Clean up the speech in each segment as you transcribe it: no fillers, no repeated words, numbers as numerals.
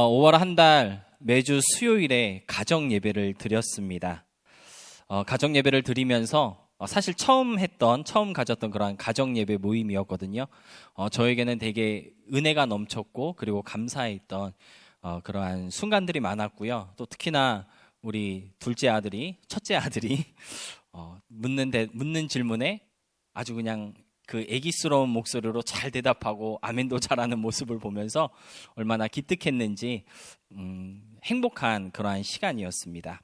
5월 한 달 매주 수요일에 가정 예배를 드렸습니다. 가정 예배를 드리면서 사실 처음 가졌던 그런 가정 예배 모임이었거든요. 저에게는 되게 은혜가 넘쳤고 그리고 감사했던 그러한 순간들이 많았고요. 또 특히나 우리 첫째 아들이 묻는 질문에 아주 그냥 그 애기스러운 목소리로 잘 대답하고 아멘도 잘하는 모습을 보면서 얼마나 기특했는지 행복한 그러한 시간이었습니다.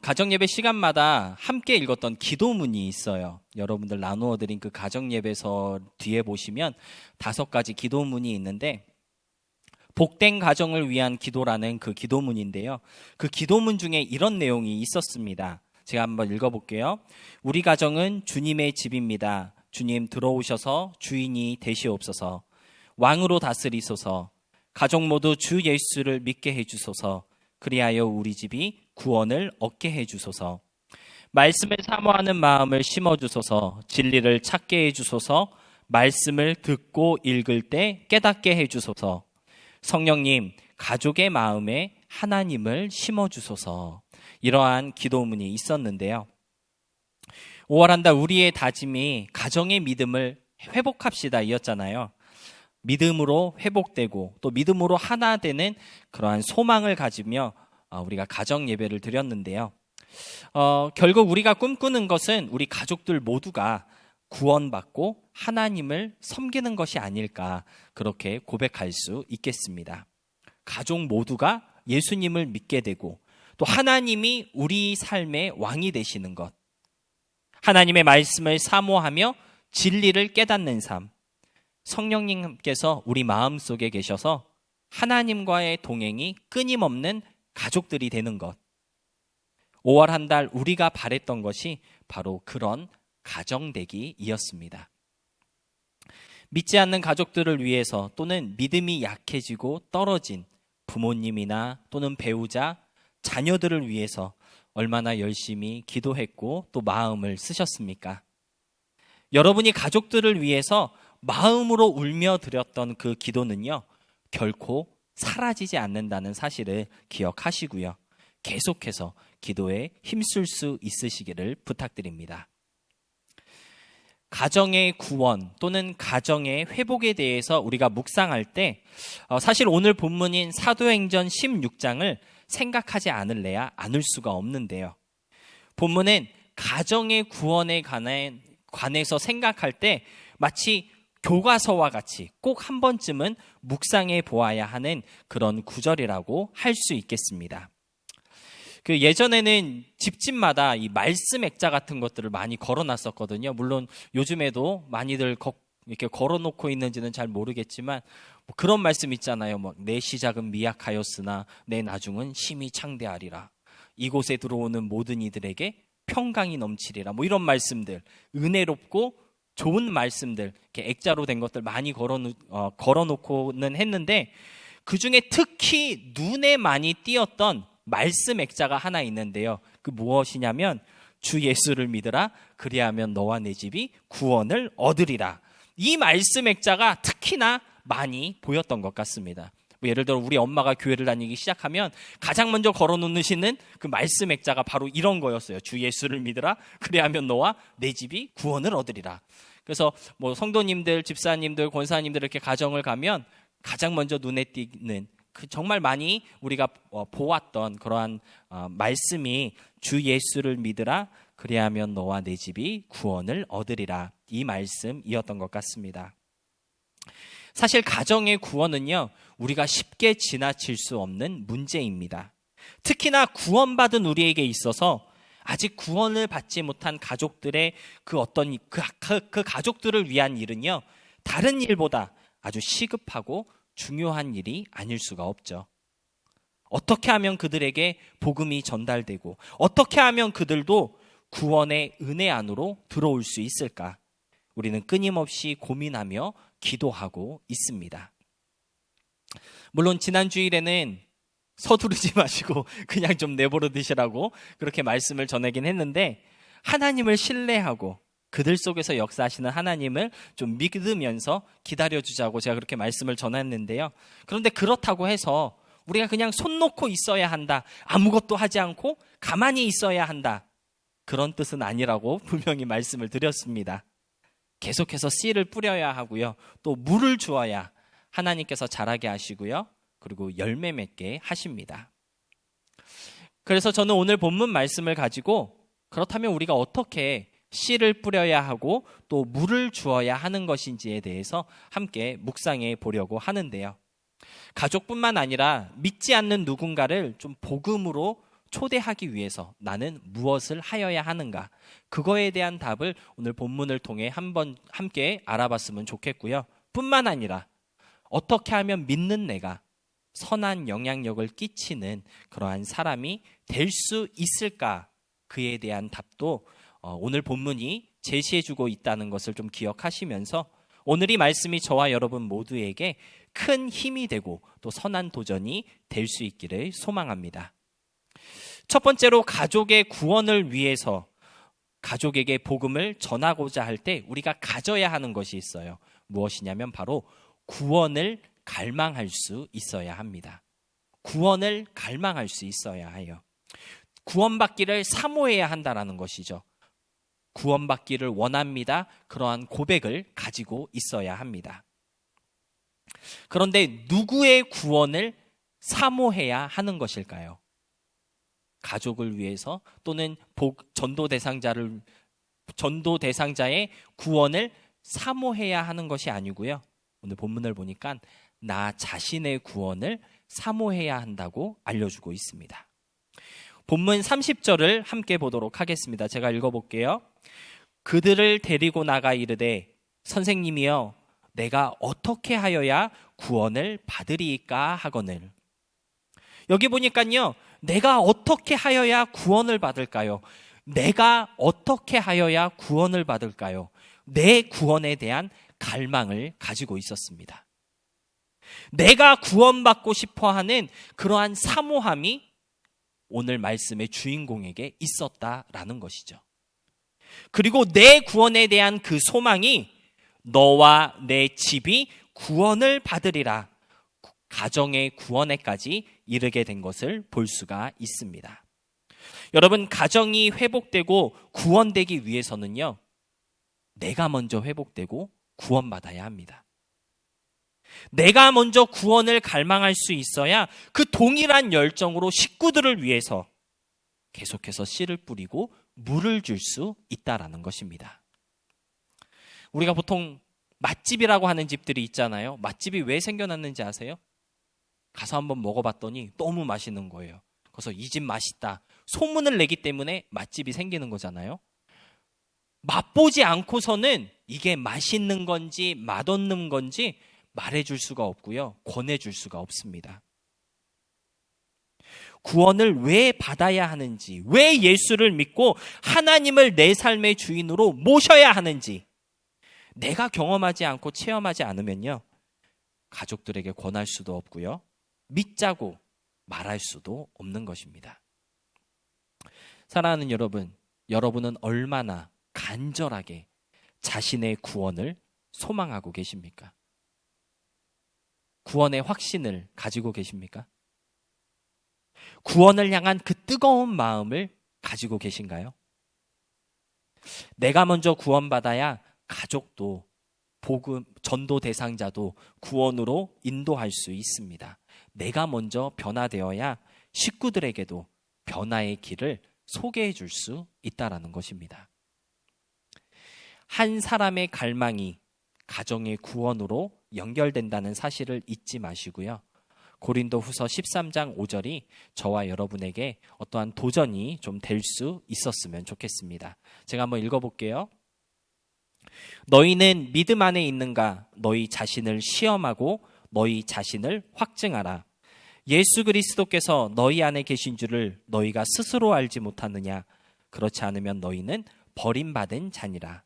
가정예배 시간마다 함께 읽었던 기도문이 있어요. 여러분들 나누어 드린 그 가정예배서 뒤에 보시면 5가지 기도문이 있는데 복된 가정을 위한 기도라는 그 기도문인데요. 그 기도문 중에 이런 내용이 있었습니다. 제가 한번 읽어볼게요. 우리 가정은 주님의 집입니다. 주님 들어오셔서 주인이 되시옵소서. 왕으로 다스리소서. 가족 모두 주 예수를 믿게 해주소서. 그리하여 우리 집이 구원을 얻게 해주소서. 말씀을 사모하는 마음을 심어주소서. 진리를 찾게 해주소서. 말씀을 듣고 읽을 때 깨닫게 해주소서. 성령님, 가족의 마음에 하나님을 심어주소서. 이러한 기도문이 있었는데요. 5월 한 달 우리의 다짐이 가정의 믿음을 회복합시다 이었잖아요. 믿음으로 회복되고 또 믿음으로 하나 되는 그러한 소망을 가지며 우리가 가정 예배를 드렸는데요. 결국 우리가 꿈꾸는 것은 우리 가족들 모두가 구원받고 하나님을 섬기는 것이 아닐까 그렇게 고백할 수 있겠습니다. 가족 모두가 예수님을 믿게 되고 또 하나님이 우리 삶의 왕이 되시는 것, 하나님의 말씀을 사모하며 진리를 깨닫는 삶, 성령님께서 우리 마음속에 계셔서 하나님과의 동행이 끊임없는 가족들이 되는 것, 5월 한 달 우리가 바랬던 것이 바로 그런 가정되기이었습니다. 믿지 않는 가족들을 위해서 또는 믿음이 약해지고 떨어진 부모님이나 또는 배우자, 자녀들을 위해서 얼마나 열심히 기도했고 또 마음을 쓰셨습니까? 여러분이 가족들을 위해서 마음으로 울며 드렸던 그 기도는요, 결코 사라지지 않는다는 사실을 기억하시고요. 계속해서 기도에 힘쓸 수 있으시기를 부탁드립니다. 가정의 구원 또는 가정의 회복에 대해서 우리가 묵상할 때 사실 오늘 본문인 사도행전 16장을 생각하지 않을 수가 없는데요. 본문은 가정의 구원에 관해서 생각할 때 마치 교과서와 같이 꼭 한 번쯤은 묵상해 보아야 하는 그런 구절이라고 할 수 있겠습니다. 그 예전에는 집집마다 이 말씀 액자 같은 것들을 많이 걸어놨었거든요. 물론 요즘에도 많이들 이렇게 걸어놓고 있는지는 잘 모르겠지만 뭐 그런 말씀 있잖아요. 내 시작은 미약하였으나 내 나중은 심히 창대하리라. 이곳에 들어오는 모든 이들에게 평강이 넘치리라. 뭐 이런 말씀들, 은혜롭고 좋은 말씀들, 이렇게 액자로 된 것들 많이 걸어놓고는 했는데 그 중에 특히 눈에 많이 띄었던 말씀 액자가 하나 있는데요. 그 무엇이냐면 주 예수를 믿으라. 그리하면 너와 내 집이 구원을 얻으리라. 이 말씀 액자가 특히나 많이 보였던 것 같습니다. 예를 들어 우리 엄마가 교회를 다니기 시작하면 가장 먼저 걸어놓으시는 그 말씀 액자가 바로 이런 거였어요. 주 예수를 믿으라. 그리하면 너와 내 집이 구원을 얻으리라. 그래서 뭐 성도님들, 집사님들, 권사님들 이렇게 가정을 가면 가장 먼저 눈에 띄는 정말 많이 우리가 보았던 그러한 말씀이 주 예수를 믿으라. 그리하면 너와 내 집이 구원을 얻으리라. 이 말씀이었던 것 같습니다. 사실 가정의 구원은요, 우리가 쉽게 지나칠 수 없는 문제입니다. 특히나 구원받은 우리에게 있어서 아직 구원을 받지 못한 가족들의 그 가족들을 위한 일은요, 다른 일보다 아주 시급하고 중요한 일이 아닐 수가 없죠. 어떻게 하면 그들에게 복음이 전달되고 어떻게 하면 그들도 구원의 은혜 안으로 들어올 수 있을까? 우리는 끊임없이 고민하며 기도하고 있습니다. 물론 지난 주일에는 서두르지 마시고 그냥 좀 내버려 두시라고 그렇게 말씀을 전하긴 했는데 하나님을 신뢰하고 그들 속에서 역사하시는 하나님을 좀 믿으면서 기다려주자고 제가 그렇게 말씀을 전했는데요. 그런데 그렇다고 해서 우리가 그냥 손 놓고 있어야 한다, 아무것도 하지 않고 가만히 있어야 한다, 그런 뜻은 아니라고 분명히 말씀을 드렸습니다. 계속해서 씨를 뿌려야 하고요, 또 물을 주어야 하나님께서 자라게 하시고요, 그리고 열매 맺게 하십니다. 그래서 저는 오늘 본문 말씀을 가지고 그렇다면 우리가 어떻게 씨를 뿌려야 하고 또 물을 주어야 하는 것인지에 대해서 함께 묵상해 보려고 하는데요. 가족뿐만 아니라 믿지 않는 누군가를 좀 복음으로 초대하기 위해서 나는 무엇을 하여야 하는가, 그거에 대한 답을 오늘 본문을 통해 한번 함께 알아봤으면 좋겠고요. 뿐만 아니라 어떻게 하면 믿는 내가 선한 영향력을 끼치는 그러한 사람이 될 수 있을까, 그에 대한 답도 오늘 본문이 제시해주고 있다는 것을 좀 기억하시면서 오늘 이 말씀이 저와 여러분 모두에게 큰 힘이 되고 또 선한 도전이 될 수 있기를 소망합니다. 첫 번째로 가족의 구원을 위해서 가족에게 복음을 전하고자 할 때 우리가 가져야 하는 것이 있어요. 무엇이냐면 바로 구원을 갈망할 수 있어야 합니다. 구원을 갈망할 수 있어야 해요. 구원받기를 사모해야 한다는 것이죠. 구원받기를 원합니다. 그러한 고백을 가지고 있어야 합니다. 그런데 누구의 구원을 사모해야 하는 것일까요? 가족을 위해서 또는 전도 대상자의 구원을 사모해야 하는 것이 아니고요. 오늘 본문을 보니까 나 자신의 구원을 사모해야 한다고 알려주고 있습니다. 본문 30절을 함께 보도록 하겠습니다. 제가 읽어볼게요. 그들을 데리고 나가 이르되 선생님이여 내가 어떻게 하여야 구원을 받으리이까 하거늘. 여기 보니까요, 내가 어떻게 하여야 구원을 받을까요? 내가 어떻게 하여야 구원을 받을까요? 내 구원에 대한 갈망을 가지고 있었습니다. 내가 구원받고 싶어하는 그러한 사모함이 오늘 말씀의 주인공에게 있었다라는 것이죠. 그리고 내 구원에 대한 그 소망이 너와 내 집이 구원을 받으리라, 가정의 구원에까지 이르게 된 것을 볼 수가 있습니다. 여러분, 가정이 회복되고 구원되기 위해서는요, 내가 먼저 회복되고 구원받아야 합니다. 내가 먼저 구원을 갈망할 수 있어야 그 동일한 열정으로 식구들을 위해서 계속해서 씨를 뿌리고 물을 줄 수 있다라는 것입니다. 우리가 보통 맛집이라고 하는 집들이 있잖아요. 맛집이 왜 생겨났는지 아세요? 가서 한번 먹어봤더니 너무 맛있는 거예요. 그래서 이 집 맛있다, 소문을 내기 때문에 맛집이 생기는 거잖아요. 맛보지 않고서는 이게 맛있는 건지 맛없는 건지 말해줄 수가 없고요, 권해줄 수가 없습니다. 구원을 왜 받아야 하는지, 왜 예수를 믿고 하나님을 내 삶의 주인으로 모셔야 하는지 내가 경험하지 않고 체험하지 않으면요, 가족들에게 권할 수도 없고요, 믿자고 말할 수도 없는 것입니다. 사랑하는 여러분, 여러분은 얼마나 간절하게 자신의 구원을 소망하고 계십니까? 구원의 확신을 가지고 계십니까? 구원을 향한 그 뜨거운 마음을 가지고 계신가요? 내가 먼저 구원받아야 가족도, 복음, 전도 대상자도 구원으로 인도할 수 있습니다. 내가 먼저 변화되어야 식구들에게도 변화의 길을 소개해 줄 수 있다라는 것입니다. 한 사람의 갈망이 가정의 구원으로 연결된다는 사실을 잊지 마시고요. 고린도후서 13장 5절이 저와 여러분에게 어떠한 도전이 좀 될 수 있었으면 좋겠습니다. 제가 한번 읽어볼게요. 너희는 믿음 안에 있는가? 너희 자신을 시험하고 너희 자신을 확증하라. 예수 그리스도께서 너희 안에 계신 줄을 너희가 스스로 알지 못하느냐? 그렇지 않으면 너희는 버림받은 자니라.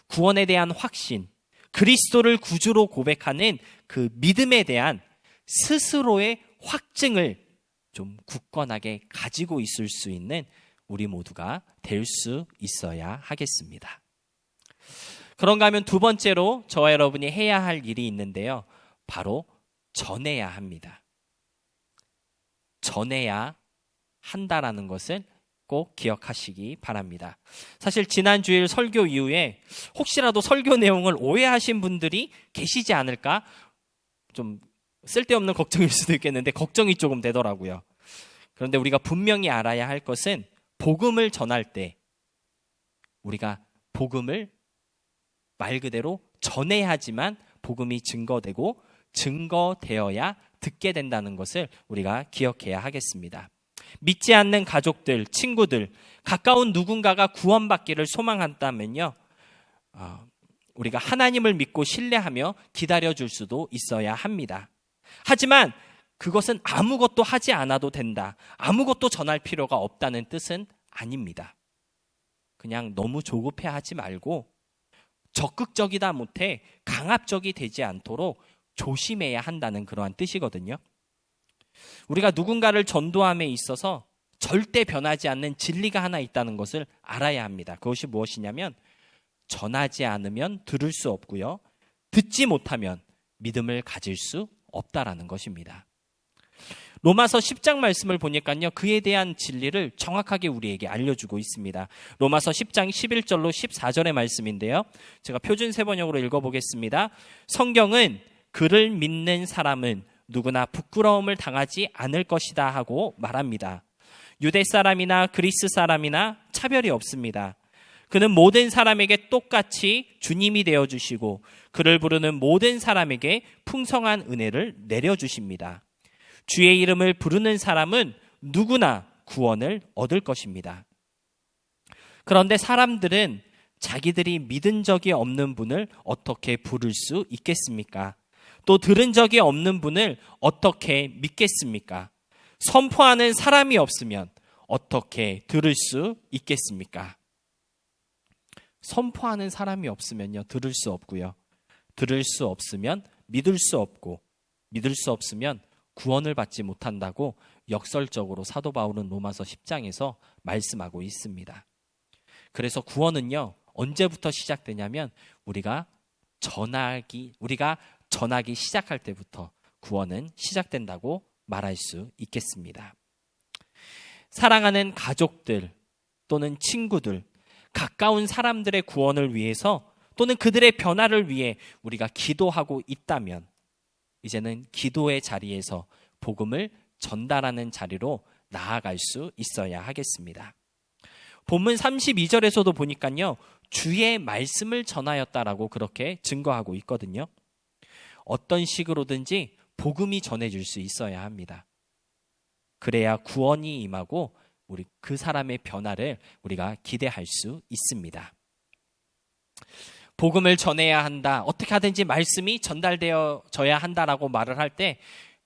구원에 대한 확신, 그리스도를 구주로 고백하는 그 믿음에 대한 스스로의 확증을 좀 굳건하게 가지고 있을 수 있는 우리 모두가 될 수 있어야 하겠습니다. 그런가 하면 두 번째로 저와 여러분이 해야 할 일이 있는데요. 바로 전해야 합니다. 전해야 한다라는 것을 꼭 기억하시기 바랍니다. 사실 지난 주일 설교 이후에 혹시라도 설교 내용을 오해하신 분들이 계시지 않을까? 좀 쓸데없는 걱정일 수도 있겠는데 걱정이 조금 되더라고요. 그런데 우리가 분명히 알아야 할 것은 복음을 전할 때 우리가 복음을 말 그대로 전해야 하지만 복음이 증거되고 증거되어야 듣게 된다는 것을 우리가 기억해야 하겠습니다. 믿지 않는 가족들, 친구들, 가까운 누군가가 구원받기를 소망한다면요, 우리가 하나님을 믿고 신뢰하며 기다려줄 수도 있어야 합니다. 하지만 그것은 아무것도 하지 않아도 된다, 아무것도 전할 필요가 없다는 뜻은 아닙니다. 그냥 너무 조급해하지 말고 적극적이다 못해 강압적이 되지 않도록 조심해야 한다는 그러한 뜻이거든요. 우리가 누군가를 전도함에 있어서 절대 변하지 않는 진리가 하나 있다는 것을 알아야 합니다. 그것이 무엇이냐면 전하지 않으면 들을 수 없고요, 듣지 못하면 믿음을 가질 수 없다라는 것입니다. 로마서 10장 말씀을 보니까요, 그에 대한 진리를 정확하게 우리에게 알려주고 있습니다. 로마서 10장 11절로 14절의 말씀인데요, 제가 표준 세번역으로 읽어보겠습니다. 성경은 그를 믿는 사람은 누구나 부끄러움을 당하지 않을 것이다 하고 말합니다. 유대 사람이나 그리스 사람이나 차별이 없습니다. 그는 모든 사람에게 똑같이 주님이 되어주시고 그를 부르는 모든 사람에게 풍성한 은혜를 내려주십니다. 주의 이름을 부르는 사람은 누구나 구원을 얻을 것입니다. 그런데 사람들은 자기들이 믿은 적이 없는 분을 어떻게 부를 수 있겠습니까? 또 들은 적이 없는 분을 어떻게 믿겠습니까? 선포하는 사람이 없으면 어떻게 들을 수 있겠습니까? 선포하는 사람이 없으면요, 들을 수 없고요, 들을 수 없으면 믿을 수 없고, 믿을 수 없으면 구원을 받지 못한다고 역설적으로 사도 바울은 로마서 10장에서 말씀하고 있습니다. 그래서 구원은요, 언제부터 시작되냐면 우리가 전하기 시작할 때부터 구원은 시작된다고 말할 수 있겠습니다. 사랑하는 가족들 또는 친구들, 가까운 사람들의 구원을 위해서 또는 그들의 변화를 위해 우리가 기도하고 있다면 이제는 기도의 자리에서 복음을 전달하는 자리로 나아갈 수 있어야 하겠습니다. 본문 32절에서도 보니까요, 주의 말씀을 전하였다라고 그렇게 증거하고 있거든요. 어떤 식으로든지 복음이 전해질 수 있어야 합니다. 그래야 구원이 임하고 우리 그 사람의 변화를 우리가 기대할 수 있습니다. 복음을 전해야 한다, 어떻게 하든지 말씀이 전달되어져야 한다라고 말을 할 때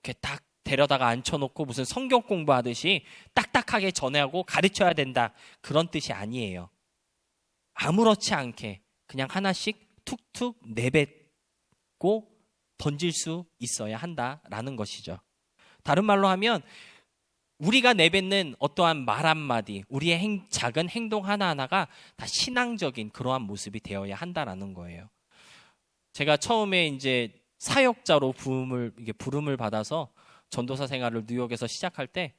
이렇게 딱 데려다가 앉혀놓고 무슨 성경 공부하듯이 딱딱하게 전하고 가르쳐야 된다, 그런 뜻이 아니에요. 아무렇지 않게 그냥 하나씩 툭툭 내뱉고 던질 수 있어야 한다라는 것이죠. 다른 말로 하면 우리가 내뱉는 어떠한 말 한마디, 우리의 작은 행동 하나하나가 다 신앙적인 그러한 모습이 되어야 한다라는 거예요. 제가 처음에 이제 사역자로 부름을 받아서 전도사 생활을 뉴욕에서 시작할 때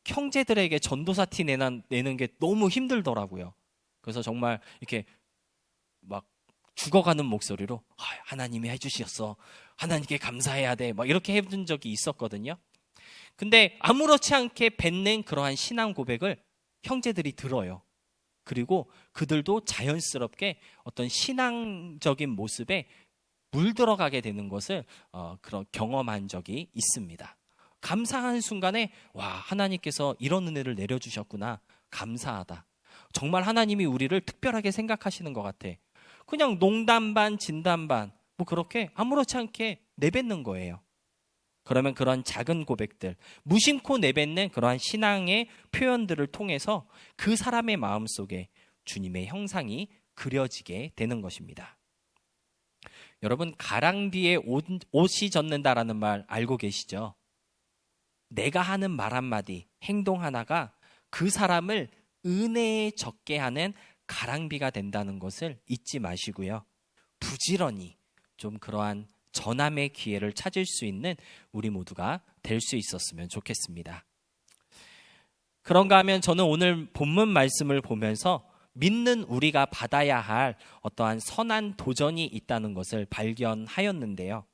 형제들에게 전도사 티 내는 게 너무 힘들더라고요. 그래서 정말 이렇게 막 죽어가는 목소리로 하나님이 해주셨어, 하나님께 감사해야 돼, 막 이렇게 해본 적이 있었거든요. 근데 아무렇지 않게 뱉는 그러한 신앙 고백을 형제들이 들어요. 그리고 그들도 자연스럽게 어떤 신앙적인 모습에 물들어가게 되는 것을 그런 경험한 적이 있습니다. 감사한 순간에 하나님께서 이런 은혜를 내려주셨구나, 감사하다. 정말 하나님이 우리를 특별하게 생각하시는 것 같아. 그냥 농담 반 진담 반 그렇게 아무렇지 않게 내뱉는 거예요. 그러면 그런 작은 고백들, 무심코 내뱉는 그러한 신앙의 표현들을 통해서 그 사람의 마음속에 주님의 형상이 그려지게 되는 것입니다. 여러분, 가랑비에 옷이 젖는다라는 말 알고 계시죠? 내가 하는 말 한마디, 행동 하나가 그 사람을 은혜에 적게 하는 가랑비가 된다는 것을 잊지 마시고요. 부지런히 좀 그러한 전함의 기회를 찾을 수 있는 우리 모두가 될 수 있었으면 좋겠습니다. 그런가 하면 저는 오늘 본문 말씀을 보면서 믿는 우리가 받아야 할 어떠한 선한 도전이 있다는 것을 발견하였는데요.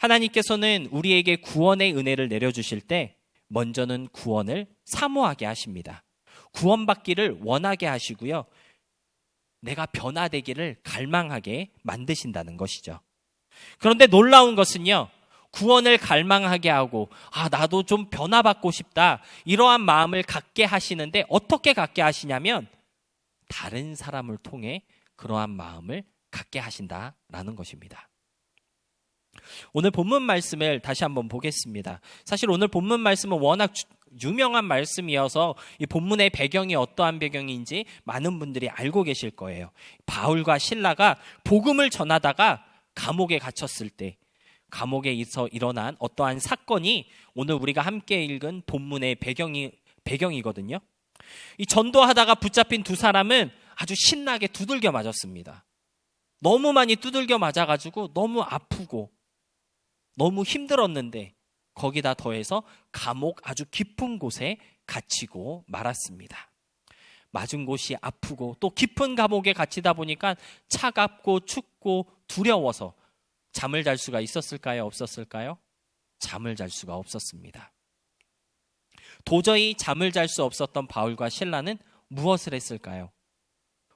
하나님께서는 우리에게 구원의 은혜를 내려주실 때 먼저는 구원을 사모하게 하십니다. 구원받기를 원하게 하시고요. 내가 변화되기를 갈망하게 만드신다는 것이죠. 그런데 놀라운 것은요. 구원을 갈망하게 하고 나도 좀 변화받고 싶다. 이러한 마음을 갖게 하시는데 어떻게 갖게 하시냐면 다른 사람을 통해 그러한 마음을 갖게 하신다라는 것입니다. 오늘 본문 말씀을 다시 한번 보겠습니다. 사실 오늘 본문 말씀은 워낙 유명한 말씀이어서 이 본문의 배경이 어떠한 배경인지 많은 분들이 알고 계실 거예요. 바울과 실라가 복음을 전하다가 감옥에 갇혔을 때 감옥에서 일어난 어떠한 사건이 오늘 우리가 함께 읽은 본문의 배경이거든요. 이 전도하다가 붙잡힌 두 사람은 아주 신나게 두들겨 맞았습니다. 너무 많이 두들겨 맞아가지고 너무 아프고 너무 힘들었는데 거기다 더해서 감옥 아주 깊은 곳에 갇히고 말았습니다. 맞은 곳이 아프고 또 깊은 감옥에 갇히다 보니까 차갑고 춥고 두려워서 잠을 잘 수가 있었을까요? 없었을까요? 잠을 잘 수가 없었습니다. 도저히 잠을 잘 수 없었던 바울과 실라는 무엇을 했을까요?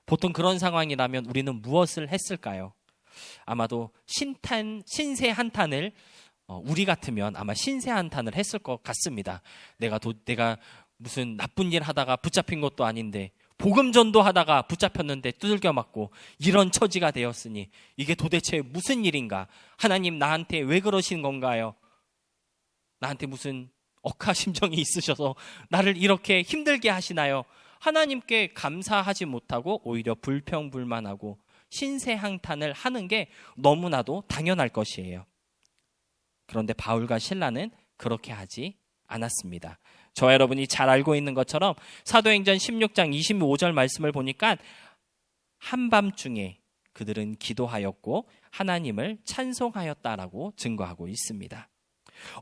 보통 그런 상황이라면 우리는 무엇을 했을까요? 아마도 신세 한탄을 우리 같으면 아마 신세 한탄을 했을 것 같습니다. 내가 무슨 나쁜 일 하다가 붙잡힌 것도 아닌데 복음 전도하다가 붙잡혔는데 두들겨 맞고 이런 처지가 되었으니 이게 도대체 무슨 일인가? 하나님 나한테 왜 그러신 건가요? 나한테 무슨 억하심정이 있으셔서 나를 이렇게 힘들게 하시나요? 하나님께 감사하지 못하고 오히려 불평불만하고 신세한탄을 하는 게 너무나도 당연할 것이에요. 그런데 바울과 실라는 그렇게 하지 않았습니다. 저와 여러분이 잘 알고 있는 것처럼 사도행전 16장 25절 말씀을 보니까 한밤중에 그들은 기도하였고 하나님을 찬송하였다라고 증거하고 있습니다.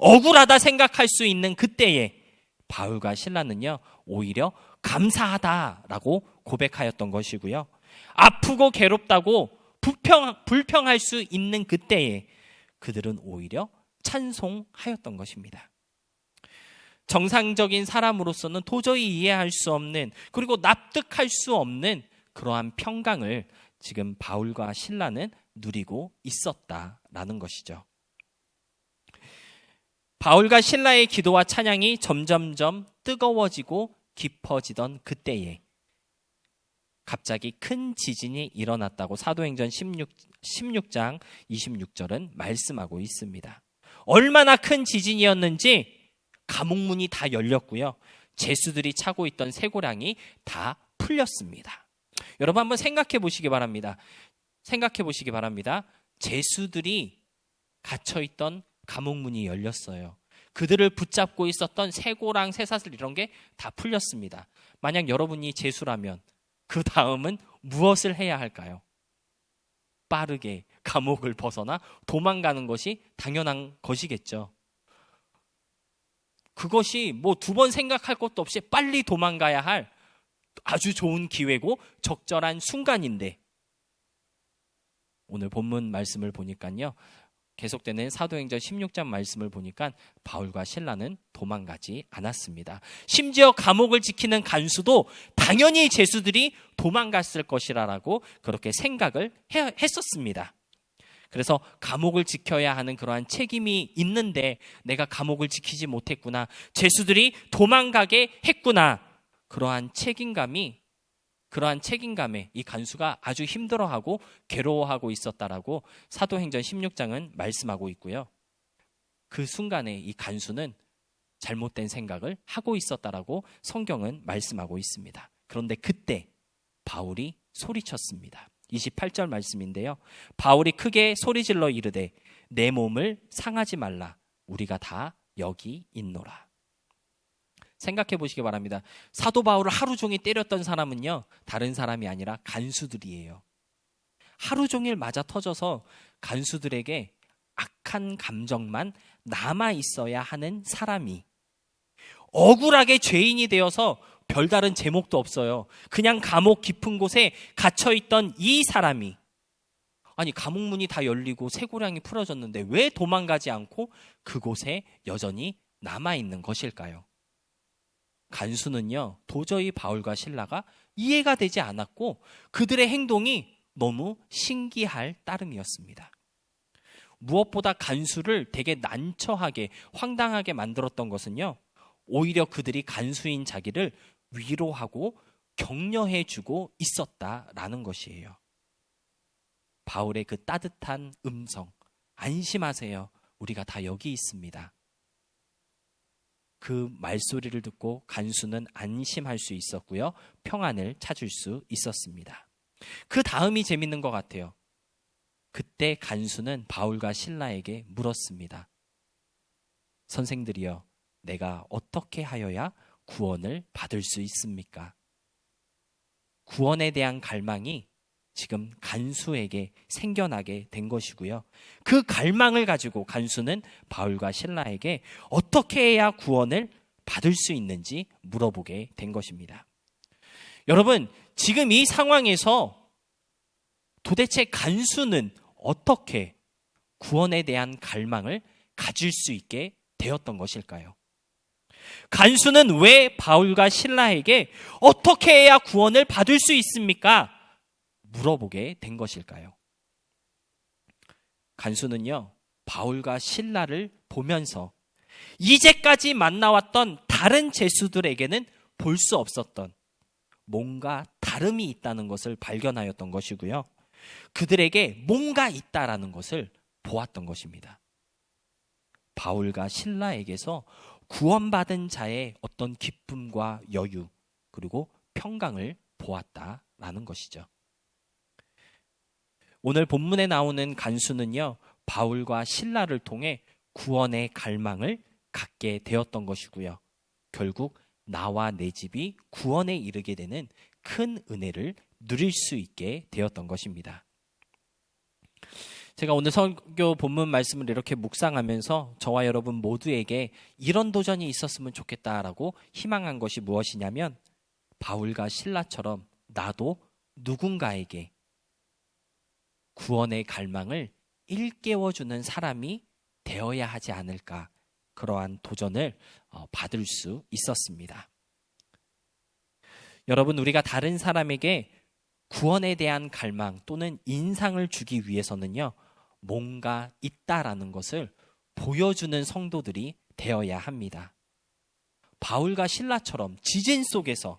억울하다 생각할 수 있는 그때에 바울과 실라는요 오히려 감사하다라고 고백하였던 것이고요. 아프고 괴롭다고 불평할 수 있는 그때에 그들은 오히려 찬송하였던 것입니다. 정상적인 사람으로서는 도저히 이해할 수 없는 그리고 납득할 수 없는 그러한 평강을 지금 바울과 실라는 누리고 있었다라는 것이죠. 바울과 실라의 기도와 찬양이 점점점 뜨거워지고 깊어지던 그때에 갑자기 큰 지진이 일어났다고 사도행전 16장 26절은 말씀하고 있습니다. 얼마나 큰 지진이었는지 감옥문이 다 열렸고요. 죄수들이 차고 있던 쇠고랑이 다 풀렸습니다. 여러분 한번 생각해 보시기 바랍니다. 죄수들이 갇혀있던 감옥문이 열렸어요. 그들을 붙잡고 있었던 쇠고랑, 쇠사슬 이런 게 다 풀렸습니다. 만약 여러분이 죄수라면 그 다음은 무엇을 해야 할까요? 빠르게 감옥을 벗어나 도망가는 것이 당연한 것이겠죠. 그것이 뭐 두 번 생각할 것도 없이 빨리 도망가야 할 아주 좋은 기회고 적절한 순간인데 오늘 본문 말씀을 보니까요. 계속되는 사도행전 16장 말씀을 보니까 바울과 실라는 도망가지 않았습니다. 심지어 감옥을 지키는 간수도 당연히 죄수들이 도망갔을 것이라고 그렇게 생각을 했었습니다. 그래서 감옥을 지켜야 하는 그러한 책임이 있는데 내가 감옥을 지키지 못했구나. 죄수들이 도망가게 했구나. 그러한 책임감에 이 간수가 아주 힘들어하고 괴로워하고 있었다라고 사도행전 16장은 말씀하고 있고요. 그 순간에 이 간수는 잘못된 생각을 하고 있었다라고 성경은 말씀하고 있습니다. 그런데 그때 바울이 소리쳤습니다. 28절 말씀인데요. 바울이 크게 소리질러 이르되 내 몸을 상하지 말라. 우리가 다 여기 있노라. 생각해 보시기 바랍니다. 사도 바울을 하루 종일 때렸던 사람은요, 다른 사람이 아니라 간수들이에요. 하루 종일 맞아 터져서 간수들에게 악한 감정만 남아 있어야 하는 사람이 억울하게 죄인이 되어서 별다른 제목도 없어요. 그냥 감옥 깊은 곳에 갇혀있던 이 사람이, 아니 감옥 문이 다 열리고 쇠고량이 풀어졌는데 왜 도망가지 않고 그곳에 여전히 남아있는 것일까요? 간수는요, 도저히 바울과 실라가 이해가 되지 않았고 그들의 행동이 너무 신기할 따름이었습니다. 무엇보다 간수를 되게 난처하게 황당하게 만들었던 것은요, 오히려 그들이 간수인 자기를 위로하고 격려해주고 있었다라는 것이에요. 바울의 그 따뜻한 음성, 안심하세요, 우리가 다 여기 있습니다. 그 말소리를 듣고 간수는 안심할 수 있었고요, 평안을 찾을 수 있었습니다. 그 다음이 재밌는 것 같아요. 그때 간수는 바울과 실라에게 물었습니다. 선생들이여, 내가 어떻게 하여야 구원을 받을 수 있습니까? 구원에 대한 갈망이 지금 간수에게 생겨나게 된 것이고요. 그 갈망을 가지고 간수는 바울과 실라에게 어떻게 해야 구원을 받을 수 있는지 물어보게 된 것입니다. 여러분, 지금 이 상황에서 도대체 간수는 어떻게 구원에 대한 갈망을 가질 수 있게 되었던 것일까요? 간수는 왜 바울과 실라에게 어떻게 해야 구원을 받을 수 있습니까? 물어보게 된 것일까요? 간수는요, 바울과 실라를 보면서 이제까지 만나왔던 다른 제수들에게는 볼 수 없었던 뭔가 다름이 있다는 것을 발견하였던 것이고요. 그들에게 뭔가 있다라는 것을 보았던 것입니다. 바울과 실라에게서 구원받은 자의 어떤 기쁨과 여유, 그리고 평강을 보았다라는 것이죠. 오늘 본문에 나오는 간수는요, 바울과 실라를 통해 구원의 갈망을 갖게 되었던 것이고요. 결국 나와 내 집이 구원에 이르게 되는 큰 은혜를 누릴 수 있게 되었던 것입니다. 제가 오늘 설교 본문 말씀을 이렇게 묵상하면서 저와 여러분 모두에게 이런 도전이 있었으면 좋겠다라고 희망한 것이 무엇이냐면, 바울과 실라처럼 나도 누군가에게 구원의 갈망을 일깨워주는 사람이 되어야 하지 않을까, 그러한 도전을 받을 수 있었습니다. 여러분, 우리가 다른 사람에게 구원에 대한 갈망 또는 인상을 주기 위해서는요, 뭔가 있다라는 것을 보여주는 성도들이 되어야 합니다. 바울과 실라처럼 지진 속에서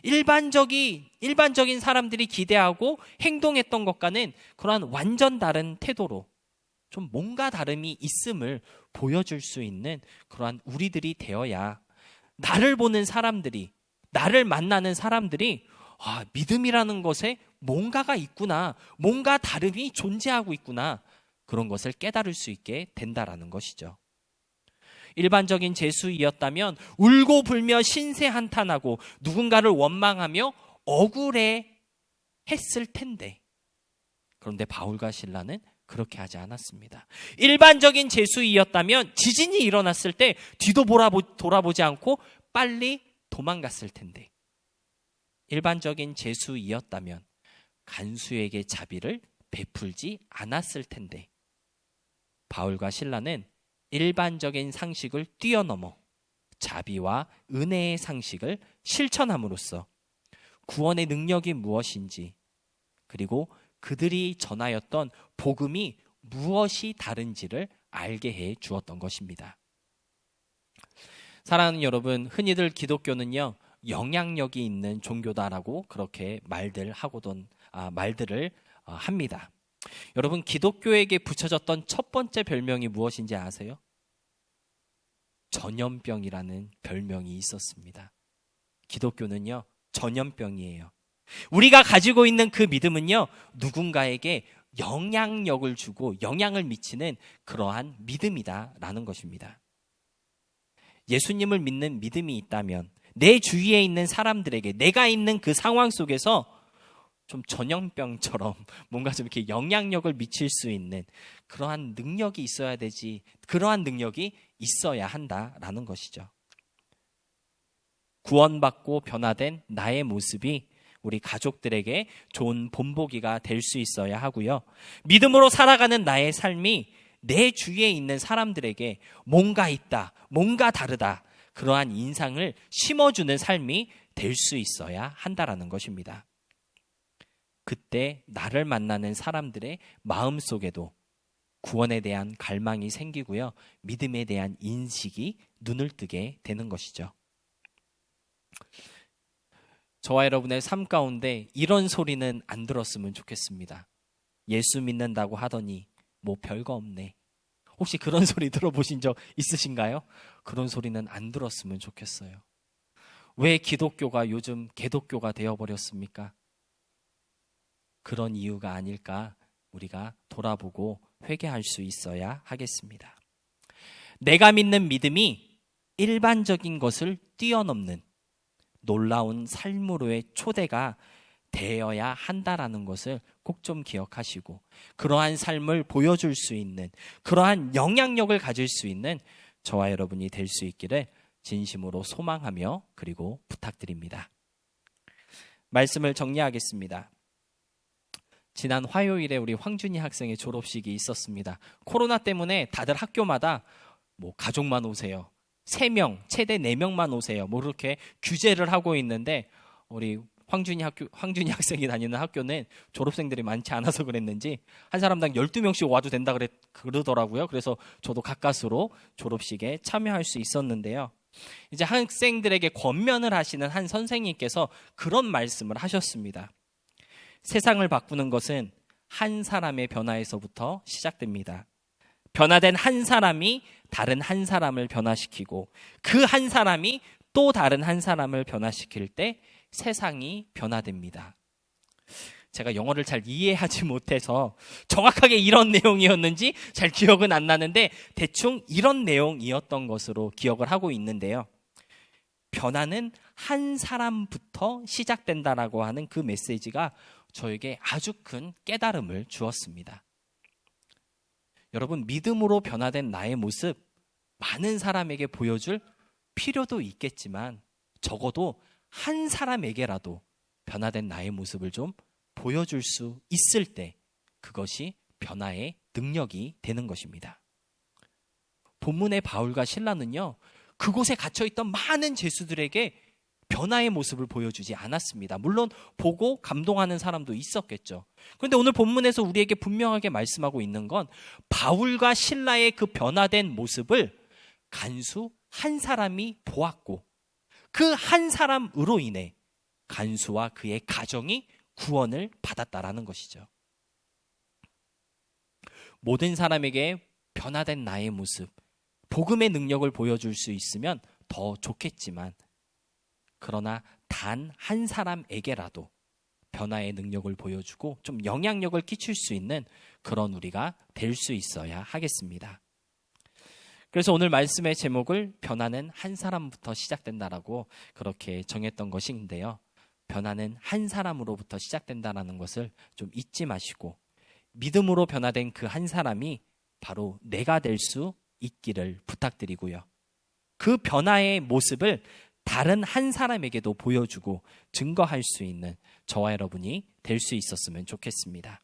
일반적인 사람들이 기대하고 행동했던 것과는 그러한 완전 다른 태도로 좀 뭔가 다름이 있음을 보여줄 수 있는 그러한 우리들이 되어야 나를 보는 사람들이, 나를 만나는 사람들이 믿음이라는 것에 뭔가가 있구나, 뭔가 다름이 존재하고 있구나, 그런 것을 깨달을 수 있게 된다라는 것이죠. 일반적인 제수이었다면 울고 불며 신세 한탄하고 누군가를 원망하며 억울해 했을 텐데, 그런데 바울과 실라는 그렇게 하지 않았습니다. 일반적인 제수이었다면 지진이 일어났을 때 뒤도 돌아보지 않고 빨리 도망갔을 텐데, 일반적인 제수이었다면 간수에게 자비를 베풀지 않았을 텐데, 바울과 실라는 일반적인 상식을 뛰어넘어 자비와 은혜의 상식을 실천함으로써 구원의 능력이 무엇인지, 그리고 그들이 전하였던 복음이 무엇이 다른지를 알게 해 주었던 것입니다. 사랑하는 여러분, 흔히들 기독교는요, 영향력이 있는 종교다라고 그렇게 말들을 합니다. 여러분, 기독교에게 붙여졌던 첫 번째 별명이 무엇인지 아세요? 전염병이라는 별명이 있었습니다. 기독교는요, 전염병이에요. 우리가 가지고 있는 그 믿음은요, 누군가에게 영향력을 주고 영향을 미치는 그러한 믿음이다라는 것입니다. 예수님을 믿는 믿음이 있다면 내 주위에 있는 사람들에게 내가 있는 그 상황 속에서 좀 전염병처럼 뭔가 좀 이렇게 영향력을 미칠 수 있는 그러한 능력이 있어야 되지, 그러한 능력이 있어야 한다라는 것이죠. 구원받고 변화된 나의 모습이 우리 가족들에게 좋은 본보기가 될 수 있어야 하고요. 믿음으로 살아가는 나의 삶이 내 주위에 있는 사람들에게 뭔가 있다, 뭔가 다르다, 그러한 인상을 심어주는 삶이 될 수 있어야 한다라는 것입니다. 그때 나를 만나는 사람들의 마음속에도 구원에 대한 갈망이 생기고요. 믿음에 대한 인식이 눈을 뜨게 되는 것이죠. 저와 여러분의 삶 가운데 이런 소리는 안 들었으면 좋겠습니다. 예수 믿는다고 하더니 뭐 별거 없네. 혹시 그런 소리 들어보신 적 있으신가요? 그런 소리는 안 들었으면 좋겠어요. 왜 기독교가 요즘 개독교가 되어버렸습니까? 그런 이유가 아닐까 우리가 돌아보고 회개할 수 있어야 하겠습니다. 내가 믿는 믿음이 일반적인 것을 뛰어넘는 놀라운 삶으로의 초대가 되어야 한다라는 것을 꼭 좀 기억하시고, 그러한 삶을 보여줄 수 있는, 그러한 영향력을 가질 수 있는 저와 여러분이 될 수 있기를 진심으로 소망하며 그리고 부탁드립니다. 말씀을 정리하겠습니다. 지난 화요일에 우리 황준희 학생의 졸업식이 있었습니다. 코로나 때문에 다들 학교마다 뭐 가족만 오세요, 3명, 최대 4명만 오세요, 뭐 이렇게 규제를 하고 있는데, 우리 황준희 학생이 다니는 학교는 졸업생들이 많지 않아서 그랬는지 한 사람당 12명씩 와도 된다 그러더라고요. 그래서 저도 가까스로 졸업식에 참여할 수 있었는데요. 이제 학생들에게 권면을 하시는 한 선생님께서 그런 말씀을 하셨습니다. 세상을 바꾸는 것은 한 사람의 변화에서부터 시작됩니다. 변화된 한 사람이 다른 한 사람을 변화시키고 그 한 사람이 또 다른 한 사람을 변화시킬 때 세상이 변화됩니다. 제가 영어를 잘 이해하지 못해서 정확하게 이런 내용이었는지 잘 기억은 안 나는데 대충 이런 내용이었던 것으로 기억을 하고 있는데요. 변화는 한 사람부터 시작된다라고 하는 그 메시지가 저에게 아주 큰 깨달음을 주었습니다. 여러분, 믿음으로 변화된 나의 모습 많은 사람에게 보여줄 필요도 있겠지만 적어도 한 사람에게라도 변화된 나의 모습을 좀 보여줄 수 있을 때 그것이 변화의 능력이 되는 것입니다. 본문의 바울과 실라는요, 그곳에 갇혀있던 많은 죄수들에게 변화의 모습을 보여주지 않았습니다. 물론 보고 감동하는 사람도 있었겠죠. 그런데 오늘 본문에서 우리에게 분명하게 말씀하고 있는 건 바울과 실라의 그 변화된 모습을 간수 한 사람이 보았고 그 한 사람으로 인해 간수와 그의 가정이 구원을 받았다라는 것이죠. 모든 사람에게 변화된 나의 모습, 복음의 능력을 보여줄 수 있으면 더 좋겠지만, 그러나 단 한 사람에게라도 변화의 능력을 보여주고 좀 영향력을 끼칠 수 있는 그런 우리가 될 수 있어야 하겠습니다. 그래서 오늘 말씀의 제목을 변화는 한 사람부터 시작된다라고 그렇게 정했던 것인데요. 변화는 한 사람으로부터 시작된다라는 것을 좀 잊지 마시고 믿음으로 변화된 그 한 사람이 바로 내가 될 수 있기를 부탁드리고요. 그 변화의 모습을 다른 한 사람에게도 보여주고 증거할 수 있는 저와 여러분이 될 수 있었으면 좋겠습니다.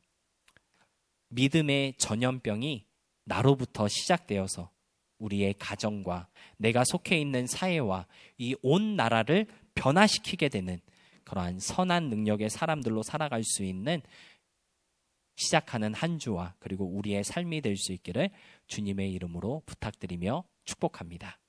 믿음의 전염병이 나로부터 시작되어서 우리의 가정과 내가 속해 있는 사회와 이 온 나라를 변화시키게 되는 그러한 선한 능력의 사람들로 살아갈 수 있는 시작하는 한 주와 그리고 우리의 삶이 될 수 있기를 주님의 이름으로 부탁드리며 축복합니다.